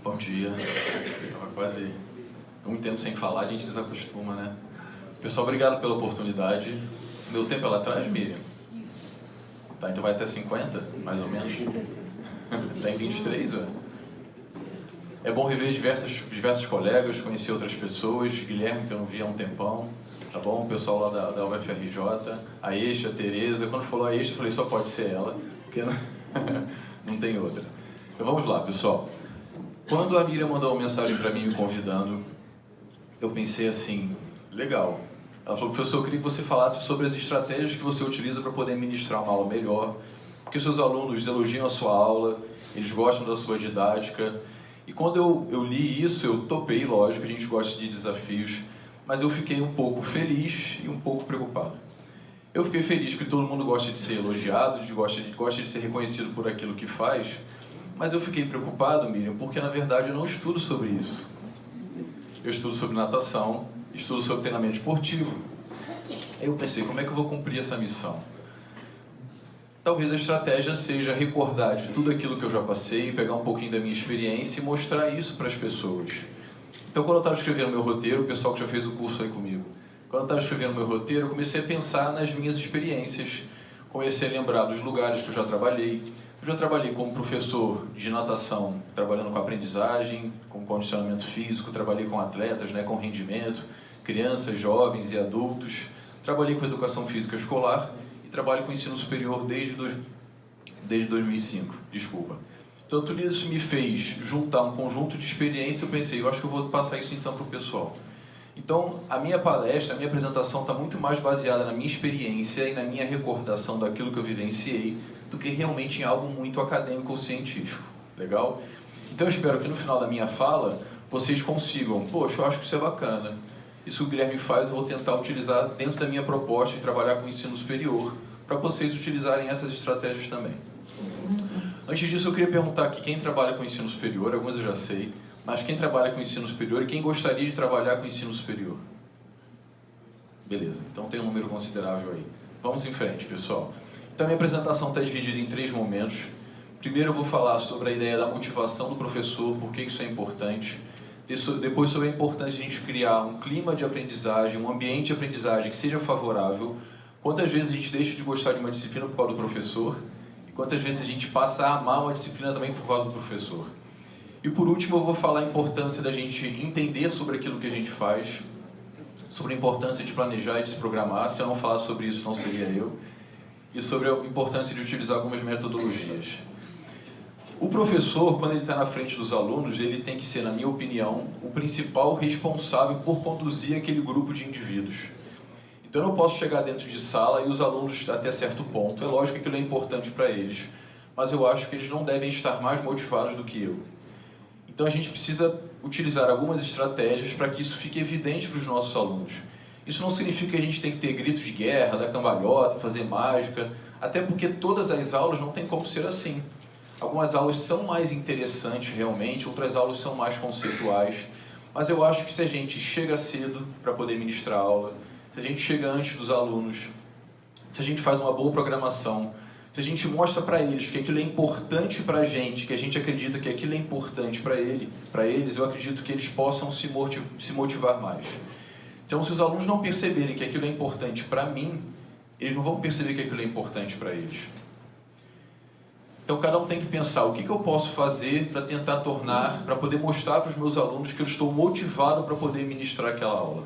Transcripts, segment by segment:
Bom dia. Estava quase muito tempo sem falar, a gente desacostuma, né? Pessoal, obrigado pela oportunidade. Meu tempo é lá atrás, Miriam? Tá, então vai até 50, mais ou menos. Está em 23, ó. É bom rever diversos colegas, conhecer outras pessoas. Guilherme, que eu não vi há um tempão, tá bom? O pessoal lá da UFRJ, a Eixa, a Tereza. Quando falou a Eixa, eu falei, só pode ser ela, porque não tem outra. Então vamos lá, pessoal. Quando a Miriam mandou uma mensagem para mim me convidando, eu pensei assim, legal. Ela falou, professor, eu queria que você falasse sobre as estratégias que você utiliza para poder ministrar uma aula melhor, porque os seus alunos elogiam a sua aula, eles gostam da sua didática. E quando eu li isso, eu topei, lógico, a gente gosta de desafios, mas eu fiquei um pouco feliz e um pouco preocupado. Eu fiquei feliz porque todo mundo gosta de ser elogiado, gosta de ser reconhecido por aquilo que faz, mas eu fiquei preocupado, Miriam, porque na verdade eu não estudo sobre isso. Eu estudo sobre natação, estudo sobre treinamento esportivo. Aí eu pensei, como é que eu vou cumprir essa missão? Talvez a estratégia seja recordar de tudo aquilo que eu já passei, pegar um pouquinho da minha experiência e mostrar isso para as pessoas. Então, quando eu estava escrevendo meu roteiro, o pessoal que já fez o curso aí comigo, quando eu estava escrevendo meu roteiro, eu comecei a pensar nas minhas experiências, comecei a lembrar dos lugares que eu já trabalhei. Eu já trabalhei como professor de natação, trabalhando com aprendizagem, com condicionamento físico, trabalhei com atletas, né, com rendimento, crianças, jovens e adultos. Trabalhei com educação física escolar e trabalho com ensino superior desde 2005, desculpa. Então, tudo isso me fez juntar um conjunto de experiência. Eu pensei, eu acho que eu vou passar isso então para o pessoal. Então, a minha palestra, a minha apresentação está muito mais baseada na minha experiência e na minha recordação daquilo que eu vivenciei, do que realmente em algo muito acadêmico ou científico. Legal? Então, eu espero que no final da minha fala, vocês consigam, poxa, eu acho que isso é bacana. Isso que o Guilherme faz, eu vou tentar utilizar dentro da minha proposta de trabalhar com o ensino superior, para vocês utilizarem essas estratégias também. Antes disso, eu queria perguntar aqui, quem trabalha com ensino superior, algumas eu já sei, mas quem trabalha com ensino superior e quem gostaria de trabalhar com ensino superior? Beleza, então tem um número considerável aí. Vamos em frente, pessoal. Então, a minha apresentação está dividida em 3 momentos. Primeiro, eu vou falar sobre a ideia da motivação do professor, por que isso é importante. Depois, sobre a importância de a gente criar um clima de aprendizagem, um ambiente de aprendizagem que seja favorável. Quantas vezes a gente deixa de gostar de uma disciplina por causa do professor, e quantas vezes a gente passa a amar uma disciplina também por causa do professor. E por último, eu vou falar a importância da gente entender sobre aquilo que a gente faz, sobre a importância de planejar e de se programar. Se eu não falasse sobre isso, não seria eu. E sobre a importância de utilizar algumas metodologias. O professor, quando ele está na frente dos alunos, ele tem que ser, na minha opinião, o principal responsável por conduzir aquele grupo de indivíduos. Então eu não posso chegar dentro de sala e os alunos até certo ponto. É lógico que aquilo é importante para eles, mas eu acho que eles não devem estar mais motivados do que eu. Então a gente precisa utilizar algumas estratégias para que isso fique evidente para os nossos alunos. Isso não significa que a gente tem que ter gritos de guerra, dar cambalhota, fazer mágica, até porque todas as aulas não tem como ser assim. Algumas aulas são mais interessantes realmente, outras aulas são mais conceituais, mas eu acho que se a gente chega cedo para poder ministrar a aula, se a gente chega antes dos alunos, se a gente faz uma boa programação, se a gente mostra para eles que aquilo é importante para a gente, que a gente acredita que aquilo é importante para eles, eu acredito que eles possam se motivar mais. Então, se os alunos não perceberem que aquilo é importante para mim, eles não vão perceber que aquilo é importante para eles. Então, cada um tem que pensar, o que eu posso fazer para tentar para poder mostrar para os meus alunos que eu estou motivado para poder ministrar aquela aula.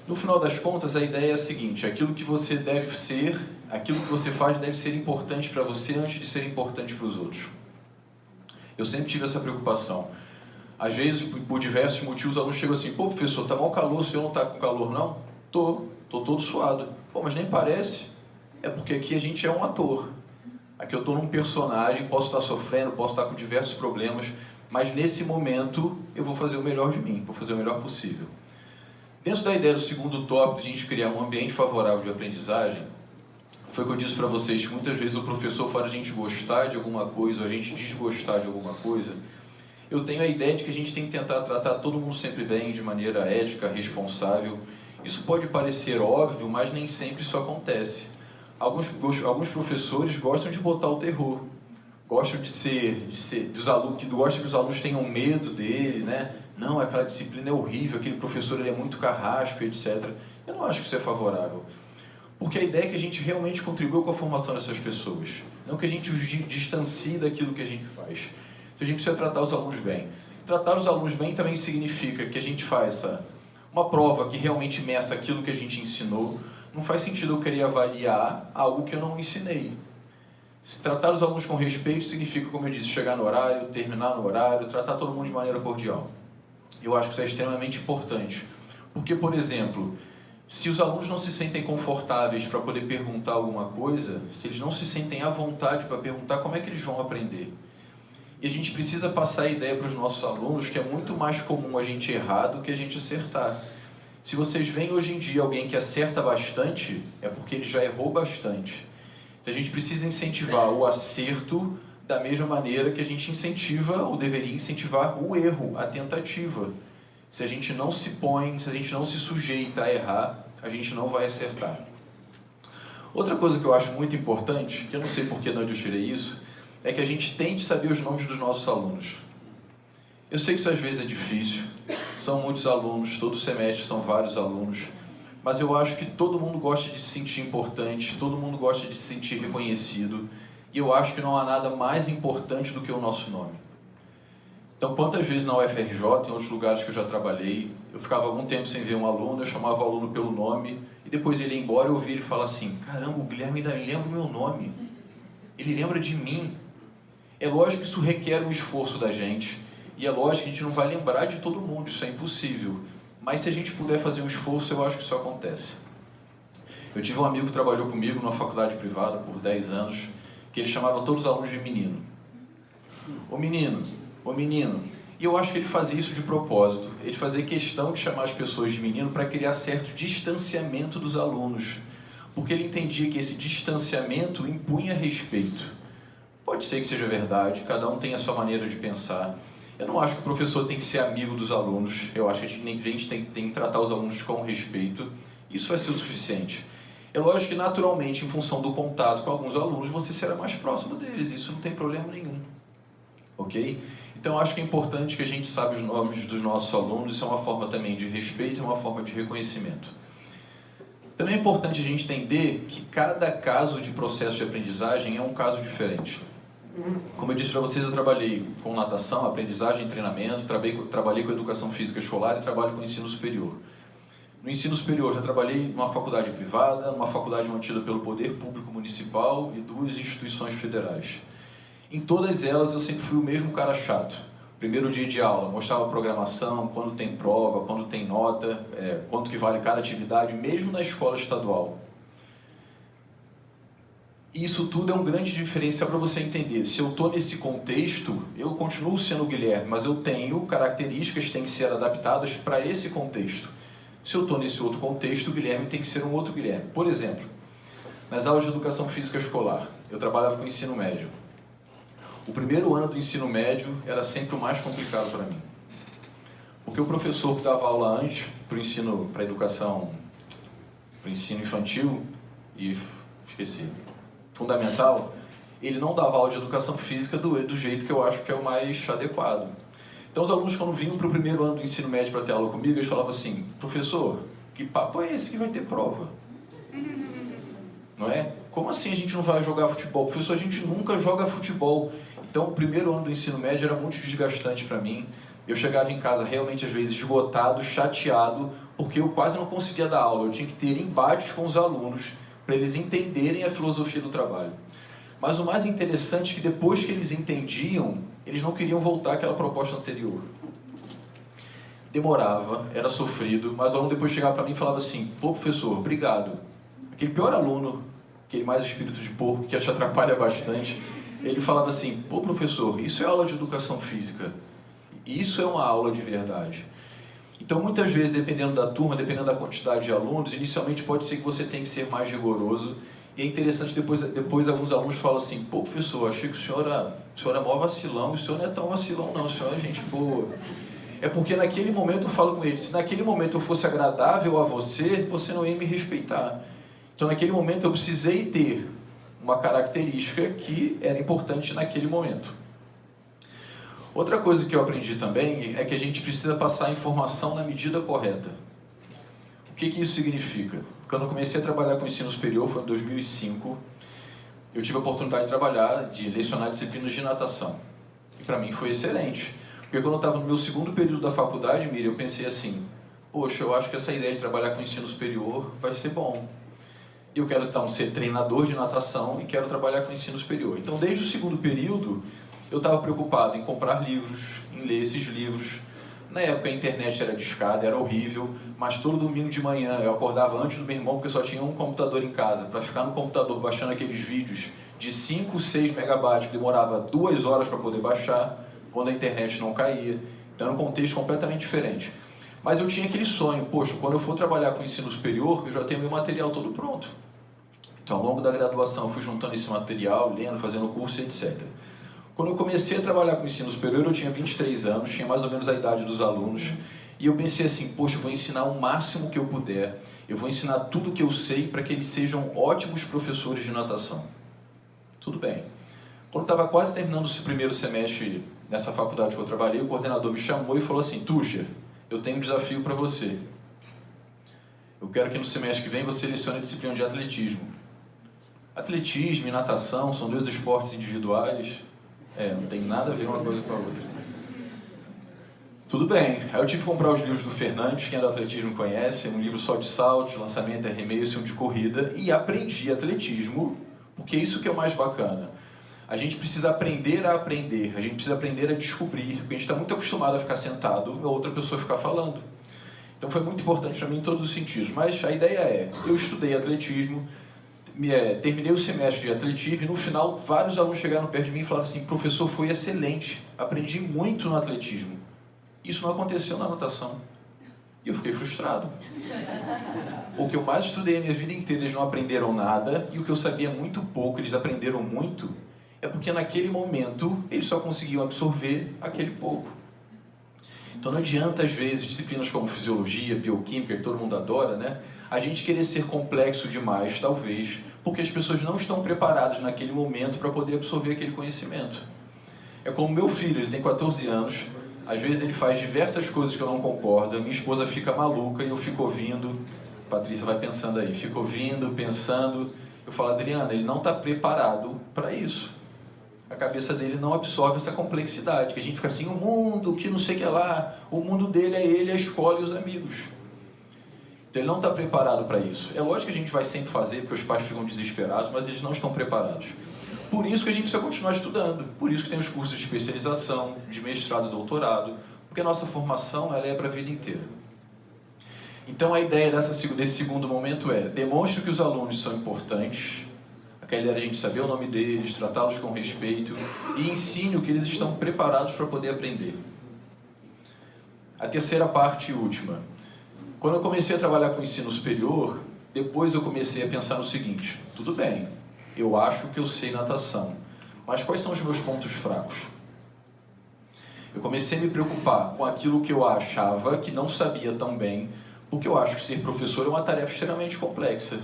No final das contas, a ideia é a seguinte, aquilo que você deve ser, aquilo que você faz deve ser importante para você antes de ser importante para os outros. Eu sempre tive essa preocupação. Às vezes, por diversos motivos, os alunos chegam assim, pô, professor, tá mal calor, o senhor não tá com calor, não? Tô todo suado. Pô, mas nem parece. É porque aqui a gente é um ator. Aqui eu estou num personagem, posso estar sofrendo, posso estar com diversos problemas, mas nesse momento eu vou fazer o melhor de mim, vou fazer o melhor possível. Dentro da ideia do segundo tópico, de a gente criar um ambiente favorável de aprendizagem, foi o que eu disse para vocês, que muitas vezes o professor faz a gente gostar de alguma coisa, ou a gente desgostar de alguma coisa. Eu tenho a ideia de que a gente tem que tentar tratar todo mundo sempre bem, de maneira ética, responsável. Isso pode parecer óbvio, mas nem sempre isso acontece. Alguns professores gostam de botar o terror, gostam dos alunos, que gostam que os alunos tenham medo dele, né? Não, aquela disciplina é horrível, aquele professor ele é muito carrasco, etc. Eu não acho que isso é favorável. Porque a ideia é que a gente realmente contribua com a formação dessas pessoas. Não que a gente os distancie daquilo que a gente faz. Então a gente precisa tratar os alunos bem. Tratar os alunos bem também significa que a gente faça uma prova que realmente meça aquilo que a gente ensinou. Não faz sentido eu querer avaliar algo que eu não ensinei. Se tratar os alunos com respeito significa, como eu disse, chegar no horário, terminar no horário, tratar todo mundo de maneira cordial. Eu acho que isso é extremamente importante. Porque, por exemplo, se os alunos não se sentem confortáveis para poder perguntar alguma coisa, se eles não se sentem à vontade para perguntar, como é que eles vão aprender? E a gente precisa passar a ideia para os nossos alunos que é muito mais comum a gente errar do que a gente acertar. Se vocês veem hoje em dia alguém que acerta bastante, é porque ele já errou bastante. Então a gente precisa incentivar o acerto da mesma maneira que a gente incentiva, ou deveria incentivar, o erro, a tentativa. Se a gente não se põe, se a gente não se sujeita a errar, a gente não vai acertar. Outra coisa que eu acho muito importante, que eu não sei por que não eu tirei isso, é que a gente tente saber os nomes dos nossos alunos. Eu sei que isso às vezes é difícil, são muitos alunos, todo semestre são vários alunos, mas eu acho que todo mundo gosta de se sentir importante, todo mundo gosta de se sentir reconhecido, e eu acho que não há nada mais importante do que o nosso nome. Então, quantas vezes na UFRJ, em outros lugares que eu já trabalhei, eu ficava algum tempo sem ver um aluno, eu chamava o aluno pelo nome, e depois ele ia embora, eu ouvia ele falar assim, caramba, o Guilherme ainda lembra o meu nome, ele lembra de mim. É lógico que isso requer um esforço da gente, e é lógico que a gente não vai lembrar de todo mundo, isso é impossível. Mas se a gente puder fazer um esforço, eu acho que isso acontece. Eu tive um amigo que trabalhou comigo numa faculdade privada por 10 anos, que ele chamava todos os alunos de menino. Ô menino, ô menino. E eu acho que ele fazia isso de propósito. Ele fazia questão de chamar as pessoas de menino para criar certo distanciamento dos alunos. Porque ele entendia que esse distanciamento impunha respeito. Pode ser que seja verdade, cada um tem a sua maneira de pensar. Eu não acho que o professor tem que ser amigo dos alunos. Eu acho que a gente tem que tratar os alunos com respeito. Isso vai ser o suficiente. É lógico que, naturalmente, em função do contato com alguns alunos, você será mais próximo deles. Isso não tem problema nenhum. Ok? Então, eu acho que é importante que a gente saiba os nomes dos nossos alunos. Isso é uma forma também de respeito, é uma forma de reconhecimento. Também é importante a gente entender que cada caso de processo de aprendizagem é um caso diferente. Como eu disse para vocês, eu trabalhei com natação, aprendizagem e treinamento, trabalhei com educação física escolar e trabalho com ensino superior. No ensino superior, já trabalhei numa faculdade privada, numa faculdade mantida pelo Poder Público Municipal e 2 instituições federais. Em todas elas, eu sempre fui o mesmo cara chato. Primeiro dia de aula, mostrava a programação, quando tem prova, quando tem nota, quanto que vale cada atividade, mesmo na escola estadual. E isso tudo é um grande diferencial para você entender. Se eu estou nesse contexto, eu continuo sendo o Guilherme, mas eu tenho características que têm que ser adaptadas para esse contexto. Se eu estou nesse outro contexto, o Guilherme tem que ser um outro Guilherme. Por exemplo, nas aulas de educação física escolar, eu trabalhava com ensino médio. O primeiro ano do ensino médio era sempre o mais complicado para mim. Porque o professor que dava aula antes, para o ensino infantil, e esqueci, fundamental, ele não dava aula de educação física do jeito que eu acho que é o mais adequado. Então os alunos, quando vinham para o primeiro ano do ensino médio para ter aula comigo, eles falavam assim, professor, que papo é esse que vai ter prova? Não é? Como assim a gente não vai jogar futebol? Professor, a gente nunca joga futebol. Então o primeiro ano do ensino médio era muito desgastante para mim. Eu chegava em casa realmente às vezes esgotado, chateado, porque eu quase não conseguia dar aula. Eu tinha que ter embates com os alunos para eles entenderem a filosofia do trabalho. Mas o mais interessante é que depois que eles entendiam, eles não queriam voltar àquela proposta anterior. Demorava, era sofrido, mas o aluno depois chegava para mim e falava assim, pô professor, obrigado. Aquele pior aluno, aquele mais espírito de porco, que te atrapalha bastante, ele falava assim, pô professor, isso é aula de educação física, isso é uma aula de verdade. Então muitas vezes, dependendo da turma, dependendo da quantidade de alunos, inicialmente pode ser que você tenha que ser mais rigoroso, e é interessante, depois alguns alunos falam assim, pô professor, achei que o senhor é mó vacilão, o senhor não é tão vacilão não, o senhor é gente boa. É porque naquele momento eu falo com ele, se naquele momento eu fosse agradável a você, você não ia me respeitar. Então naquele momento eu precisei ter uma característica que era importante naquele momento. Outra coisa que eu aprendi também é que a gente precisa passar a informação na medida correta. O que isso significa? Quando eu comecei a trabalhar com o ensino superior, foi em 2005, eu tive a oportunidade de trabalhar, de lecionar disciplinas de natação. E para mim foi excelente. Porque quando eu estava no meu segundo período da faculdade, Miriam, eu pensei assim, poxa, eu acho que essa ideia de trabalhar com o ensino superior vai ser bom. Eu quero então ser treinador de natação e quero trabalhar com o ensino superior. Então, desde o segundo período, eu estava preocupado em comprar livros, em ler esses livros. Na época a internet era discada, era horrível, mas todo domingo de manhã eu acordava antes do meu irmão, porque só tinha um computador em casa, para ficar no computador baixando aqueles vídeos de 5, 6 megabytes, que demorava 2 horas para poder baixar, quando a internet não caía. Então era um contexto completamente diferente. Mas eu tinha aquele sonho, poxa, quando eu for trabalhar com ensino superior, eu já tenho meu material todo pronto. Então, ao longo da graduação, eu fui juntando esse material, lendo, fazendo curso, etc. Quando eu comecei a trabalhar com ensino superior, eu tinha 23 anos, tinha mais ou menos a idade dos alunos, e eu pensei assim, poxa, eu vou ensinar o máximo que eu puder, eu vou ensinar tudo o que eu sei para que eles sejam ótimos professores de natação. Tudo bem. Quando eu estava quase terminando o primeiro semestre nessa faculdade que eu trabalhei, o coordenador me chamou e falou assim, Tuxer, eu tenho um desafio para você. Eu quero que no semestre que vem você lecione a disciplina de atletismo. Atletismo e natação são 2 esportes individuais. Não tem nada a ver uma coisa com a outra. Tudo bem. Aí eu tive que comprar os livros do Fernandes, quem é do atletismo conhece, um livro só de saltos, lançamento, arremesso e um de corrida, e aprendi atletismo, porque isso que é o mais bacana. A gente precisa aprender a aprender, a gente precisa aprender a descobrir, porque a gente está muito acostumado a ficar sentado e a outra pessoa ficar falando. Então foi muito importante para mim em todos os sentidos. Mas a ideia é, eu estudei atletismo, terminei o semestre de atletismo e no final vários alunos chegaram perto de mim e falaram assim, professor, foi excelente, aprendi muito no atletismo. Isso não aconteceu na natação. E eu fiquei frustrado. O que eu mais estudei a minha vida inteira, eles não aprenderam nada, e o que eu sabia muito pouco, eles aprenderam muito, é porque naquele momento eles só conseguiam absorver aquele pouco. Então não adianta, às vezes, disciplinas como fisiologia, bioquímica, que todo mundo adora, né? A gente querer ser complexo demais, talvez, porque as pessoas não estão preparadas naquele momento para poder absorver aquele conhecimento. É como meu filho, ele tem 14 anos, às vezes ele faz diversas coisas que eu não concordo, minha esposa fica maluca e eu fico ouvindo, Patrícia vai pensando aí, fico ouvindo, pensando, eu falo, Adriana, ele não está preparado para isso. A cabeça dele não absorve essa complexidade, que a gente fica assim, o mundo, que não sei o que lá, o mundo dele é ele, a escola e os amigos. Então ele não está preparado para isso. É lógico que a gente vai sempre fazer, porque os pais ficam desesperados, mas eles não estão preparados. Por isso que a gente precisa continuar estudando, por isso que tem os cursos de especialização, de mestrado e doutorado, porque a nossa formação ela é para a vida inteira. Então a ideia desse segundo momento é, demonstre que os alunos são importantes, aquela ideia de a gente saber o nome deles, tratá-los com respeito e ensine o que eles estão preparados para poder aprender. A terceira parte e última. Quando eu comecei a trabalhar com ensino superior, depois eu comecei a pensar no seguinte, tudo bem, eu acho que eu sei natação, mas quais são os meus pontos fracos? Eu comecei a me preocupar com aquilo que eu achava que não sabia tão bem, porque eu acho que ser professor é uma tarefa extremamente complexa.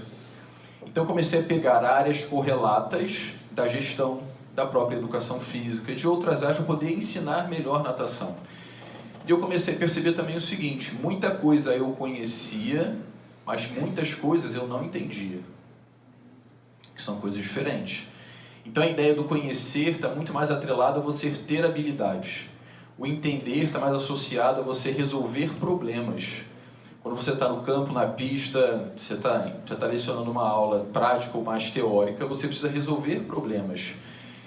Então eu comecei a pegar áreas correlatas da gestão, da própria educação física, de outras áreas para poder ensinar melhor natação. E eu comecei a perceber também o seguinte, muita coisa eu conhecia, mas muitas coisas eu não entendia. Que são coisas diferentes. Então a ideia do conhecer está muito mais atrelada a você ter habilidades. O entender está mais associado a você resolver problemas. Quando você está no campo, na pista, você está lecionando uma aula prática ou mais teórica, você precisa resolver problemas.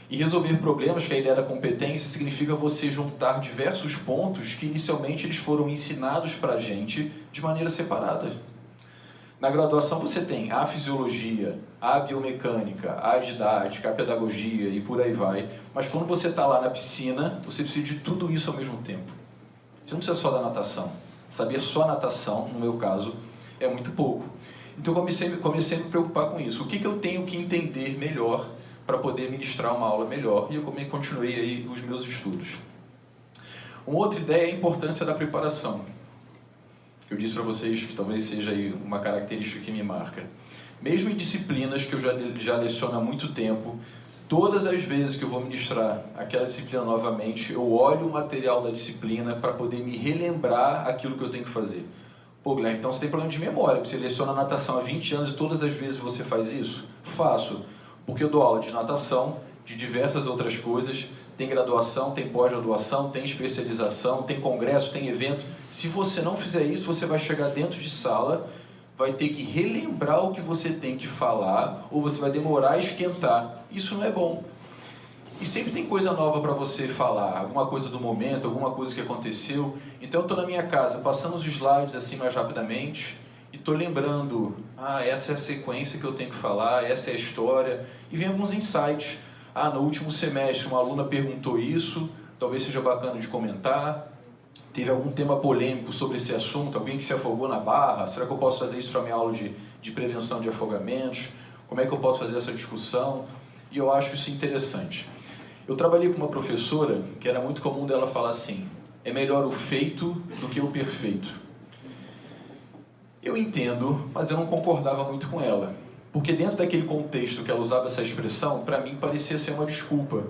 E resolver problemas, que a ideia da competência, significa você juntar diversos pontos que inicialmente eles foram ensinados para a gente de maneira separada. Na graduação você tem a fisiologia, a biomecânica, a didática, a pedagogia e por aí vai. Mas quando você está lá na piscina, você precisa de tudo isso ao mesmo tempo. Você não precisa só da natação. Saber só natação, no meu caso, é muito pouco. Então eu comecei a me preocupar com isso. O que eu tenho que entender melhor para poder ministrar uma aula melhor? E eu continuei aí os meus estudos. Uma outra ideia é a importância da preparação. Eu disse para vocês que talvez seja aí uma característica que me marca. Mesmo em disciplinas que eu já leciono há muito tempo, todas as vezes que eu vou ministrar aquela disciplina novamente, eu olho o material da disciplina para poder me relembrar aquilo que eu tenho que fazer. Pô, Guilherme, então você tem problema de memória, você leciona natação há 20 anos e todas as vezes você faz isso? Faço, porque eu dou aula de natação, de diversas outras coisas, tem graduação, tem pós-graduação, tem especialização, tem congresso, tem evento. Se você não fizer isso, você vai chegar dentro de sala, vai ter que relembrar o que você tem que falar, ou você vai demorar a esquentar. Isso não é bom. E sempre tem coisa nova para você falar, alguma coisa do momento, alguma coisa que aconteceu. Então eu estou na minha casa, passando os slides assim mais rapidamente, e estou lembrando, essa é a sequência que eu tenho que falar, essa é a história, e vem alguns insights. No último semestre uma aluna perguntou isso, talvez seja bacana de comentar. Teve algum tema polêmico sobre esse assunto, alguém que se afogou na barra, será que eu posso fazer isso para a minha aula de prevenção de afogamentos? Como é que eu posso fazer essa discussão? E eu acho isso interessante. Eu trabalhei com uma professora que era muito comum dela falar assim, é melhor o feito do que o perfeito. Eu entendo, mas eu não concordava muito com ela, porque dentro daquele contexto que ela usava essa expressão, para mim parecia ser uma desculpa.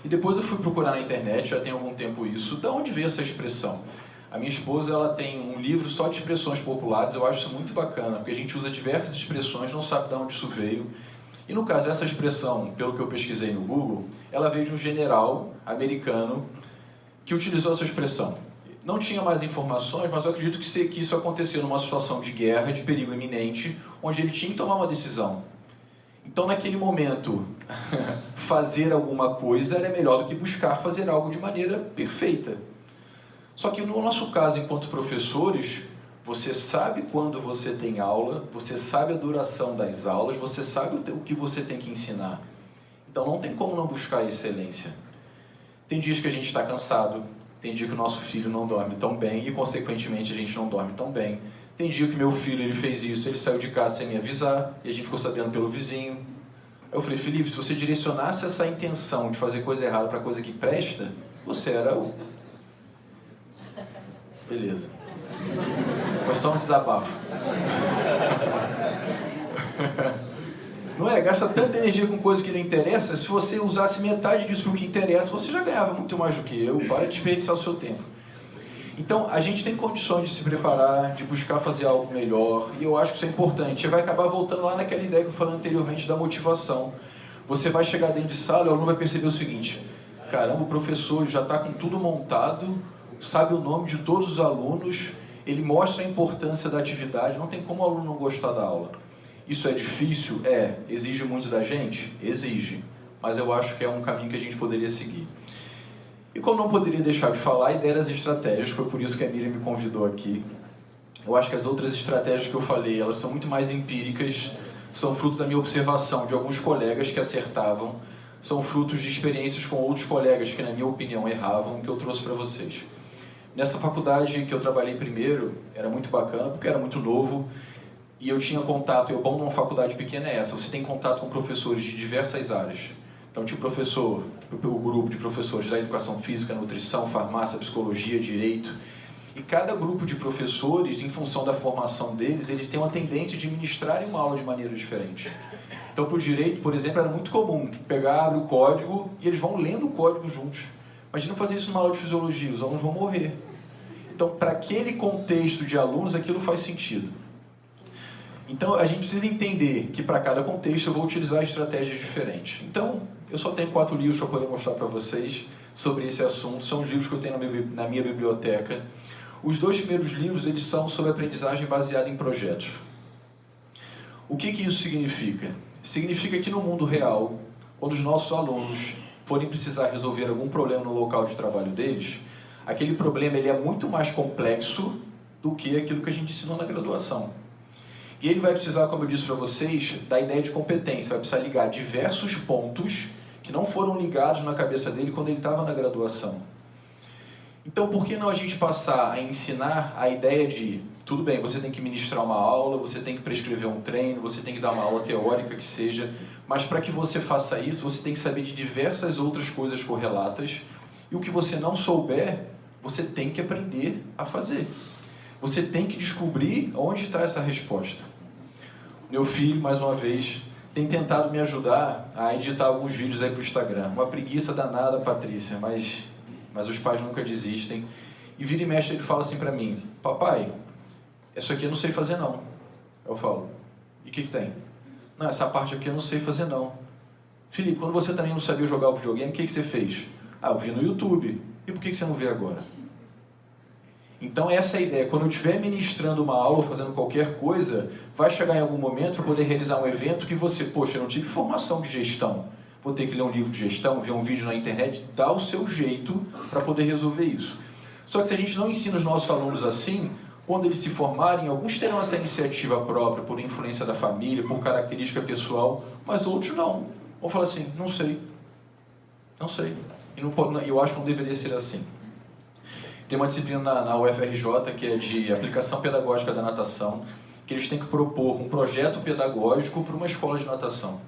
E depois eu fui procurar na internet, já tem algum tempo isso, de onde veio essa expressão? A minha esposa ela tem um livro só de expressões populares, eu acho isso muito bacana, porque a gente usa diversas expressões, não sabe de onde isso veio. E no caso, essa expressão, pelo que eu pesquisei no Google, ela veio de um general americano que utilizou essa expressão. Não tinha mais informações, mas eu acredito que isso aconteceu numa situação de guerra, de perigo iminente, onde ele tinha que tomar uma decisão. Então, naquele momento, fazer alguma coisa era melhor do que buscar fazer algo de maneira perfeita. Só que no nosso caso, enquanto professores, você sabe quando você tem aula, você sabe a duração das aulas, você sabe o que você tem que ensinar. Então não tem como não buscar a excelência. Tem dias que a gente está cansado, tem dia que o nosso filho não dorme tão bem e, consequentemente, a gente não dorme tão bem. Tem dia que meu filho ele fez isso, ele saiu de casa sem me avisar e a gente ficou sabendo pelo vizinho. Aí eu falei, Felipe, se você direcionasse essa intenção de fazer coisa errada para coisa que presta, você era o... Beleza. Foi só um desabafo. Não é? Gasta tanta energia com coisa que não interessa. Se você usasse metade disso para o que interessa, você já ganhava muito mais do que eu. Para de desperdiçar o seu tempo. Então, a gente tem condições de se preparar, de buscar fazer algo melhor. E eu acho que isso é importante. Você vai acabar voltando lá naquela ideia que eu falei anteriormente da motivação. Você vai chegar dentro de sala e o aluno vai perceber o seguinte. Caramba, o professor já está com tudo montado, sabe o nome de todos os alunos, ele mostra a importância da atividade, não tem como o aluno não gostar da aula. Isso é difícil? Exige muito da gente? Exige, mas eu acho que é um caminho que a gente poderia seguir. E como não poderia deixar de falar, a ideia das estratégias, foi por isso que a Miriam me convidou aqui. Eu acho que as outras estratégias que eu falei, elas são muito mais empíricas, são fruto da minha observação de alguns colegas que acertavam, são frutos de experiências com outros colegas que, na minha opinião, erravam, que eu trouxe para vocês. Nessa faculdade que eu trabalhei primeiro, era muito bacana, porque era muito novo, e eu tinha contato, e o bom numa faculdade pequena é essa, você tem contato com professores de diversas áreas. Então tinha o grupo de professores da educação física, nutrição, farmácia, psicologia, direito, e cada grupo de professores, em função da formação deles, eles têm uma tendência de ministrarem uma aula de maneira diferente. Então para o direito, por exemplo, era muito comum abre o código e eles vão lendo o código juntos. Imagina fazer isso numa aula de fisiologia, os alunos vão morrer. Então, para aquele contexto de alunos, aquilo faz sentido. Então, a gente precisa entender que para cada contexto eu vou utilizar estratégias diferentes. Então, eu só tenho 4 livros para poder mostrar para vocês sobre esse assunto. São os livros que eu tenho na minha biblioteca. Os 2 primeiros livros, eles são sobre aprendizagem baseada em projetos. O que isso significa? Significa que no mundo real, quando os nossos alunos forem precisar resolver algum problema no local de trabalho deles, aquele problema ele é muito mais complexo do que aquilo que a gente ensinou na graduação. E ele vai precisar, como eu disse para vocês, da ideia de competência, vai precisar ligar diversos pontos que não foram ligados na cabeça dele quando ele estava na graduação. Então, por que não a gente passar a ensinar a ideia de, tudo bem, você tem que ministrar uma aula, você tem que prescrever um treino, você tem que dar uma aula teórica que seja, mas para que você faça isso, você tem que saber de diversas outras coisas correlatas, e o que você não souber, você tem que aprender a fazer. Você tem que descobrir onde está essa resposta. Meu filho, mais uma vez, tem tentado me ajudar a editar alguns vídeos aí para o Instagram. Uma preguiça danada, Patrícia, mas os pais nunca desistem. E vira e mexe, ele fala assim para mim: papai, isso aqui eu não sei fazer não. Eu falo: e o que tem? Não, essa parte aqui eu não sei fazer não. Felipe, quando você também não sabia jogar o videogame, o que você fez? Ah, eu vi no YouTube. E por que você não vê agora? Então essa é a ideia. Quando eu estiver ministrando uma aula, fazendo qualquer coisa, vai chegar em algum momento para poder realizar um evento que você, poxa, eu não tive formação de gestão. Vou ter que ler um livro de gestão, ver um vídeo na internet, dá o seu jeito para poder resolver isso. Só que se a gente não ensina os nossos alunos assim, quando eles se formarem, alguns terão essa iniciativa própria, por influência da família, por característica pessoal, mas outros não. Vão falar assim: não sei. Não sei. E eu acho que não deveria ser assim. Tem uma disciplina na UFRJ que é de aplicação pedagógica da natação, que eles têm que propor um projeto pedagógico para uma escola de natação.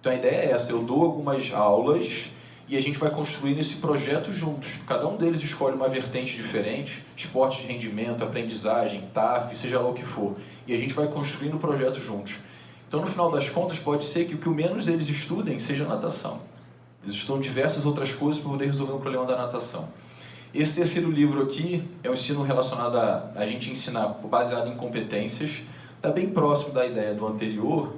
Então a ideia é essa: eu dou algumas aulas e a gente vai construindo esse projeto juntos. Cada um deles escolhe uma vertente diferente, esporte de rendimento, aprendizagem, TAF, seja lá o que for. E a gente vai construindo o projeto juntos. Então, no final das contas, pode ser que o que menos eles estudem seja natação. Eles estudam diversas outras coisas para poder resolver o problema da natação. Esse terceiro livro aqui é um ensino relacionado a gente ensinar baseado em competências. Está bem próximo da ideia do anterior,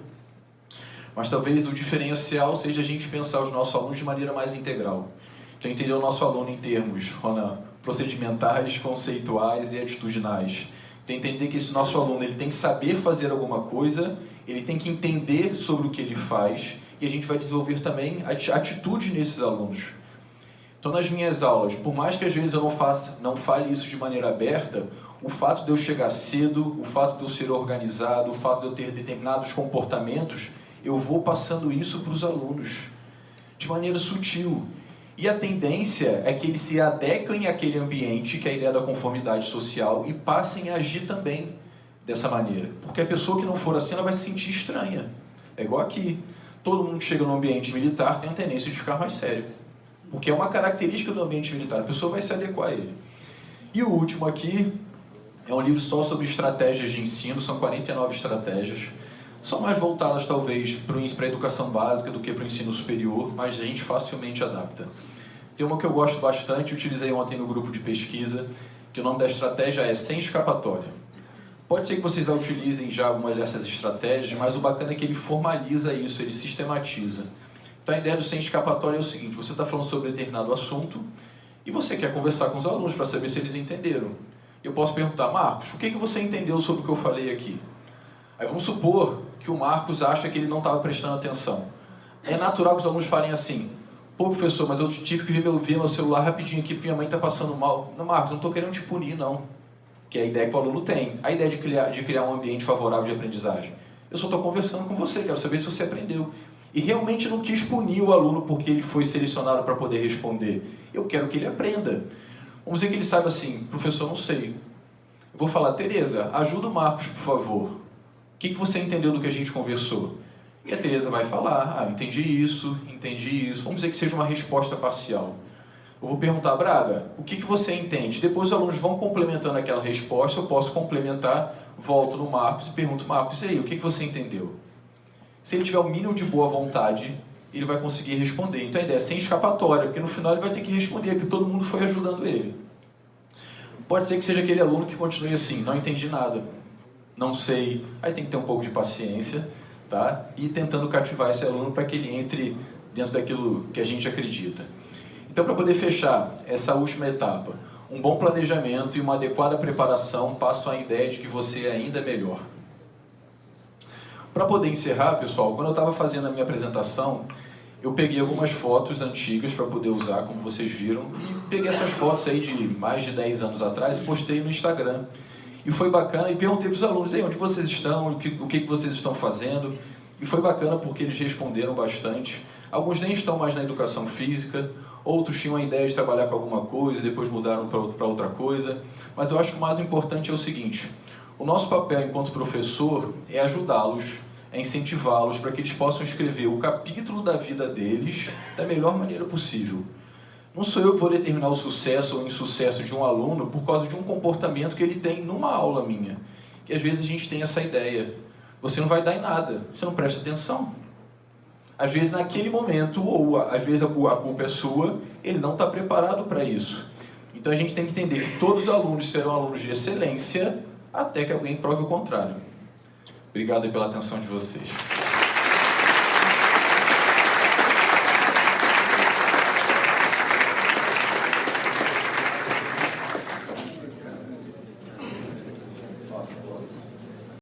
mas talvez o diferencial seja a gente pensar os nossos alunos de maneira mais integral. Então, entender o nosso aluno em termos procedimentais, conceituais e atitudinais. Então, entender que esse nosso aluno ele tem que saber fazer alguma coisa, ele tem que entender sobre o que ele faz, e a gente vai desenvolver também atitude nesses alunos. Então, nas minhas aulas, por mais que às vezes eu não fale isso de maneira aberta, o fato de eu chegar cedo, o fato de eu ser organizado, o fato de eu ter determinados comportamentos, eu vou passando isso para os alunos, de maneira sutil. E a tendência é que eles se adequem àquele ambiente, que é a ideia da conformidade social, e passem a agir também dessa maneira. Porque a pessoa que não for assim, ela vai se sentir estranha. É igual aqui. Todo mundo que chega no ambiente militar tem a tendência de ficar mais sério. Porque é uma característica do ambiente militar, a pessoa vai se adequar a ele. E o último aqui é um livro só sobre estratégias de ensino, são 49 estratégias. São mais voltadas, talvez, para a educação básica do que para o ensino superior, mas a gente facilmente adapta. Tem uma que eu gosto bastante, utilizei ontem no grupo de pesquisa, que o nome da estratégia é Sem Escapatória. Pode ser que vocês já utilizem já algumas dessas estratégias, mas o bacana é que ele formaliza isso, ele sistematiza. Então a ideia do Sem Escapatória é o seguinte: você está falando sobre determinado assunto e você quer conversar com os alunos para saber se eles entenderam. Eu posso perguntar: Marcos, o que você entendeu sobre o que eu falei aqui? Aí vamos supor que o Marcos acha que ele não estava prestando atenção. É natural que os alunos falem assim: pô, professor, mas eu tive que ver meu celular rapidinho aqui porque minha mãe está passando mal. Não, Marcos, não estou querendo te punir, não. Que é a ideia que o aluno tem. A ideia de criar um ambiente favorável de aprendizagem. Eu só estou conversando com você, quero saber se você aprendeu. E realmente não quis punir o aluno porque ele foi selecionado para poder responder. Eu quero que ele aprenda. Vamos dizer que ele saiba assim: professor, não sei. Eu vou falar: Tereza, ajuda o Marcos, por favor. O que você entendeu do que a gente conversou? E a Tereza vai falar: ah, entendi isso. Vamos dizer que seja uma resposta parcial. Eu vou perguntar: Braga, o que você entende? Depois os alunos vão complementando aquela resposta, eu posso complementar, volto no Marcos e pergunto: Marcos, e aí, o que você entendeu? Se ele tiver o mínimo de boa vontade, ele vai conseguir responder. Então a ideia é sem escapatória, porque no final ele vai ter que responder, porque todo mundo foi ajudando ele. Pode ser que seja aquele aluno que continue assim: não entendi nada, não sei. Aí tem que ter um pouco de paciência, tá? E tentando cativar esse aluno para que ele entre dentro daquilo que a gente acredita. Então, para poder fechar essa última etapa, um bom planejamento e uma adequada preparação passam a ideia de que você ainda é melhor. Para poder encerrar, pessoal, quando eu estava fazendo a minha apresentação, eu peguei algumas fotos antigas para poder usar, como vocês viram, e peguei essas fotos aí de mais de 10 anos atrás e postei no Instagram. E foi bacana, e perguntei para os alunos: onde vocês estão, o que vocês estão fazendo? E foi bacana porque eles responderam bastante. Alguns nem estão mais na educação física, outros tinham a ideia de trabalhar com alguma coisa e depois mudaram para outra coisa. Mas eu acho que o mais importante é o seguinte: o nosso papel enquanto professor é ajudá-los, é incentivá-los para que eles possam escrever o capítulo da vida deles da melhor maneira possível. Não sou eu que vou determinar o sucesso ou o insucesso de um aluno por causa de um comportamento que ele tem numa aula minha. Que às vezes a gente tem essa ideia. você não vai dar em nada, você não presta atenção. Às vezes naquele momento, ou às vezes a culpa é sua, ele não está preparado para isso. Então a gente tem que entender que todos os alunos serão alunos de excelência, até que alguém prove o contrário. Obrigado aí pela atenção de vocês.